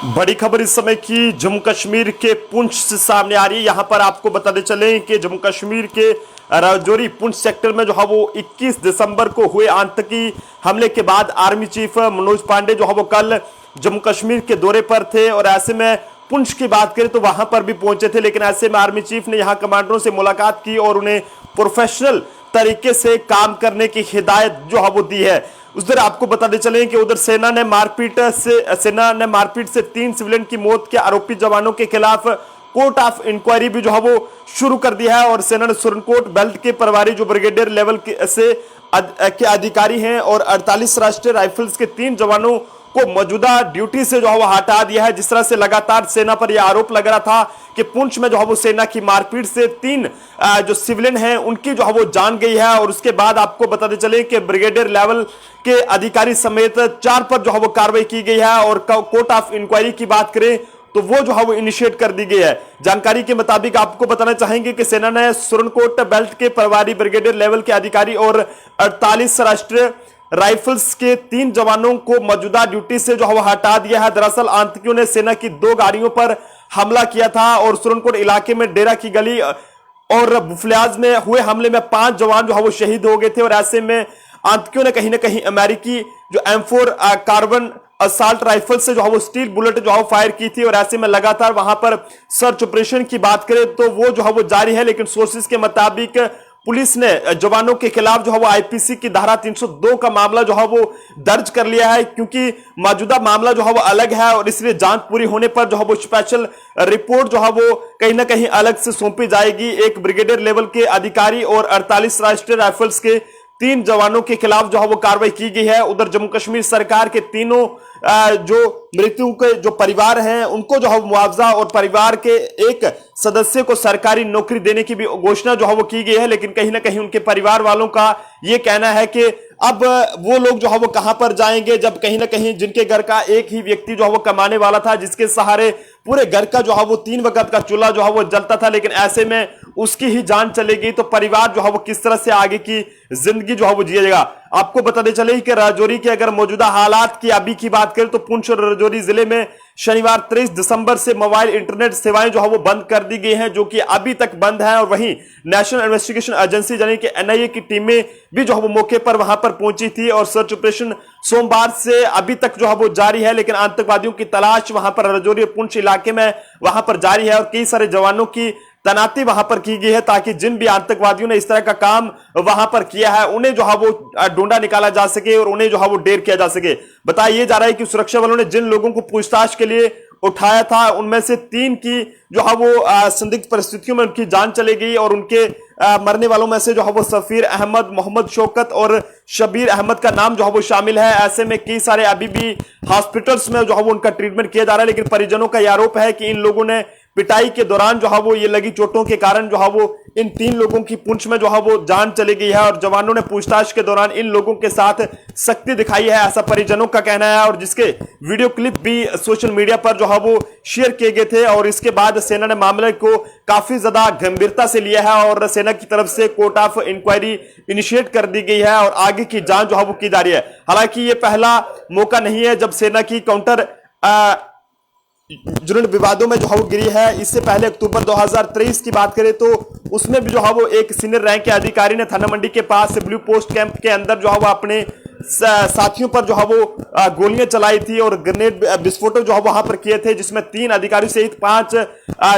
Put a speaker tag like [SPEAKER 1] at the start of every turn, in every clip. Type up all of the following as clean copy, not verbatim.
[SPEAKER 1] बड़ी खबर इस समय की जम्मू कश्मीर के पुंछ से सामने आ रही है। यहां पर आपको बताते चलें कि जम्मू कश्मीर के राजौरी पुंछ सेक्टर में जो है वो 21 दिसंबर को हुए आतंकी हमले के बाद आर्मी चीफ मनोज पांडे जो है वो कल जम्मू कश्मीर के दौरे पर थे और ऐसे में पुंछ की बात करें तो वहां पर भी पहुंचे थे, लेकिन ऐसे में आर्मी चीफ ने यहां कमांडरों से मुलाकात की और उन्हें प्रोफेशनल तरीके से काम करने की हिदायत जो है वो दी है। उस दिन आपको बताते चले कि उधर सेना ने मारपीट से 3 सिविलियन की मौत के आरोपी जवानों के खिलाफ कोर्ट ऑफ इंक्वायरी भी जो है वो शुरू कर दिया है और सेना ने सुरनकोट बेल्ट के प्रभारी जो ब्रिगेडियर लेवल के अधिकारी हैं और 48 राष्ट्रीय राइफल्स के 3 जवानों को मौजूदा ड्यूटी से जो है वो हटा दिया है। जिस तरह से लगातार सेना पर यह आरोप लग रहा था कि पुंछ में जो है वो सेना की मारपीट से 3 जो सिविलियन हैं उनकी जो है वो जान गई है और उसके बाद आपको बताते चले कि ब्रिगेडियर लेवल के अधिकारी समेत 4 पर जो है वो कार्रवाई की गई है और कोर्ट ऑफ इंक्वायरी की बात करें तो वो जो है वो इनिशिएट कर दी गई है। जानकारी के मुताबिक आपको बताना चाहेंगे कि सेना ने सुरनकोट बेल्ट के प्रभारी ब्रिगेडियर लेवल के अधिकारी और 48 राष्ट्रीय राइफल्स के 3 जवानों को मौजूदा ड्यूटी से जो है हटा दिया है। दरअसल आतंकियों ने सेना की 2 गाड़ियों पर हमला किया था और सुरनकोट इलाके में डेरा की गली और बुफलियाज में हुए हमले में 5 जवान जो है वो शहीद हो गए थे और ऐसे में आतंकियों ने कहीं ना कहीं अमेरिकी जो M4 कार्बन असॉल्ट राइफल से जो है वो स्टील बुलेट जो है फायर की थी और ऐसे में लगातार वहां पर सर्च ऑपरेशन की बात करें तो वो जो है वो जारी है। लेकिन सोर्सेज के मुताबिक पुलिस ने जवानों के खिलाफ जो है वो आईपीसी की धारा 302 का मामला जो है वो दर्ज कर लिया है, क्योंकि मौजूदा मामला जो है वो अलग है और इसलिए जांच पूरी होने पर जो है वो स्पेशल रिपोर्ट जो है वो कहीं ना कहीं अलग से सौंपी जाएगी। एक ब्रिगेडियर लेवल के अधिकारी और 48 राष्ट्रीय राइफल्स के 3 जवानों के खिलाफ जो है वो कार्रवाई की गई है। उधर जम्मू कश्मीर सरकार के तीनों जो मृत्यु के जो परिवार हैं उनको जो है मुआवजा और परिवार के एक सदस्य को सरकारी नौकरी देने की भी घोषणा जो है वो की गई है। लेकिन कहीं ना कहीं उनके परिवार वालों का ये कहना है कि अब वो लोग जो है वो कहां पर जाएंगे, जब कहीं ना कहीं जिनके घर का एक ही व्यक्ति जो है वो कमाने वाला था, जिसके सहारे पूरे घर का जो है वो 3 वक्त का चूल्हा जो है वो जलता था, लेकिन ऐसे में उसकी ही जान चली गई तो परिवार जो है वो किस तरह से आगे की जिंदगी जो है वो जिएगा। आपको बताते चले कि राजौरी के अगर मौजूदा हालात की अभी की बात करें तो पुंछ और राजौरी जिले में शनिवार 23 दिसंबर से मोबाइल इंटरनेट सेवाएं जो है वो बंद कर दी गई हैं, जो कि अभी तक बंद है। और वहीं नेशनल इन्वेस्टिगेशन एजेंसी यानी कि एनआईए की टीमें भी जो है वो मौके पर वहां पर पहुंची थी और सर्च ऑपरेशन सोमवार से अभी तक जो है वो जारी है। लेकिन आतंकवादियों की तलाश वहां पर राजौरी और पुंछ इलाके में वहां पर जारी है और कई सारे जवानों की तैनाती वहां पर की गई है ताकि जिन भी आतंकवादियों ने इस तरह का काम वहां पर किया है उन्हें जो है वो ढूंढा निकाला जा सके और उन्हें जो है वो ढेर किया जा सके। बताया जा रहा है कि सुरक्षा बलों ने जिन लोगों को पूछताछ के लिए उठाया था उनमें से 3 की जो है वो संदिग्ध परिस्थितियों में उनकी जान चली गई और उनके मरने वालों में से जो है वो सफीर अहमद, मोहम्मद शौकत और शबीर अहमद का नाम जो है वो शामिल है। ऐसे में कई सारे अभी भी हॉस्पिटल्स में जो है वो उनका ट्रीटमेंट किया जा रहा है, लेकिन परिजनों का यह आरोप है कि इन लोगों ने पिटाई के दौरान जो है वो ये लगी चोटों के कारण जो है वो इन 3 लोगों की पुंछ में जो है वो जान चली गई है और जवानों ने पूछताछ के दौरान इन लोगों के साथ सख्ती दिखाई है, ऐसा परिजनों का कहना है। और जिसके वीडियो क्लिप भी सोशल मीडिया पर जो है वो शेयर किए गए थे और इसके बाद सेना ने मामले को काफी ज्यादा गंभीरता से लिया है और सेना की तरफ से कोर्ट ऑफ इंक्वायरी इनिशिएट कर दी गई है और आगे की जांच जो है वो की जा रही है। हालांकि ये पहला मौका नहीं है जब सेना की काउंटर जुर्म विवादों में जो है वो गिरी है। इससे पहले अक्टूबर 2023 की बात करें तो उसमें भी जो है वो एक सीनियर रैंक के अधिकारी ने थाना मंडी के पास से ब्लू पोस्ट कैंप के अंदर जो है वो अपने साथियों पर जो है वो गोलियां चलाई थी और ग्रेनेड विस्फोटक जो है वहां पर किए थे, जिसमें 3 अधिकारी सहित 5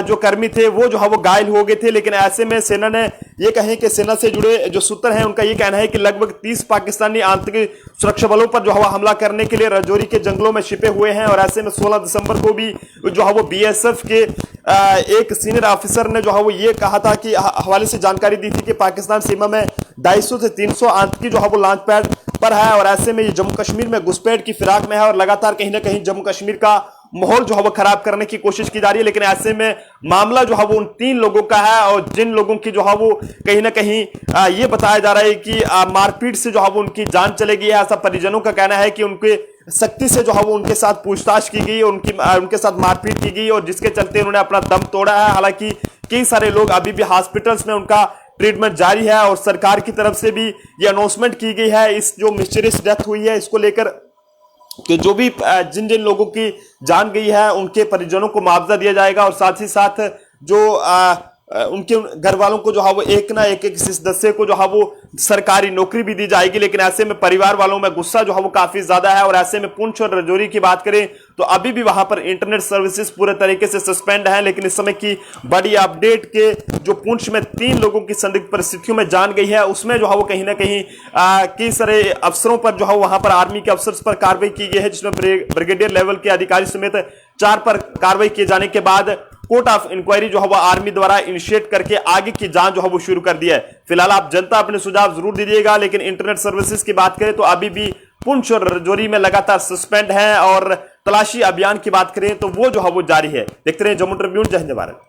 [SPEAKER 1] जो कर्मी थे वो जो है वो घायल हो गए थे। लेकिन ऐसे में सेना ने ये कहे कि सेना से जुड़े जो सूत्र हैं उनका ये कहना है कि लगभग 30 पाकिस्तानी आतंकी सुरक्षा बलों पर जो है हमला करने के लिए राजौरी के जंगलों में छिपे हुए हैं। और ऐसे में 16 दिसंबर को भी जो है वो बीएसएफ के एक सीनियर ऑफिसर ने जो है वो ये कहा था कि हवाले से जानकारी दी थी कि पाकिस्तान सीमा में 250 से 300 आतंकी जो है वो लॉन्च पैड पर है और ऐसे में ये जम्मू कश्मीर में घुसपैठ की फिराक में है और लगातार कहीं ना कहीं जम्मू कश्मीर का माहौल जो है वो खराब करने की कोशिश की जा रही है। लेकिन ऐसे में मामला जो है वो उन 3 लोगों का है और जिन लोगों की जो है वो कहीं ना कहीं ये बताया जा रहा है कि मारपीट से जो है वो उनकी जान चलेगी, ऐसा परिजनों का कहना है कि उनके सख्ती से जो है वो उनके साथ पूछताछ की गई, उनके साथ मारपीट की गई और जिसके चलते उन्होंने अपना दम तोड़ा है। हालांकि कई सारे लोग अभी भी हॉस्पिटल्स में उनका ट्रीटमेंट जारी है और सरकार की तरफ से भी ये अनाउंसमेंट की गई है इस जो मिस्टीरियस डेथ हुई है इसको लेकर कि जो भी जिन जिन लोगों की जान गई है उनके परिजनों को मुआवजा दिया जाएगा, और साथ ही साथ जो उनके घर वालों को जो है वो एक ना एक सदस्य को जो है वो सरकारी नौकरी भी दी जाएगी। लेकिन ऐसे में परिवार वालों में गुस्सा जो है वो काफी ज्यादा है। और ऐसे में पुंछ और राजौरी की बात करें तो अभी भी वहां पर इंटरनेट सर्विसेज पूरे तरीके से सस्पेंड है। लेकिन इस समय की बड़ी अपडेट के जो पुंछ में 3 लोगों की संदिग्ध परिस्थितियों में जान गई है, उसमें जो है वो कहीं ना कहीं कई सारे अफसरों पर जो है वहां पर आर्मी के अफसर्स पर कार्रवाई की गई है, जिसमें ब्रिगेडियर लेवल के अधिकारी समेत 4 पर कार्रवाई किए जाने के बाद कोर्ट ऑफ इंक्वायरी जो है वो आर्मी द्वारा इनिशिएट करके आगे की जांच जो है वो शुरू कर दिया है। फिलहाल आप जनता अपने सुझाव जरूर दीजिएगा। लेकिन इंटरनेट सर्विसेज की बात करें तो अभी भी पुंछ और राजौरी में लगातार सस्पेंड है, और तलाशी अभियान की बात करें तो वो जो है वो जारी है। देखते रहे जम्मू ट्रिब्यून। जय हिंद भारत।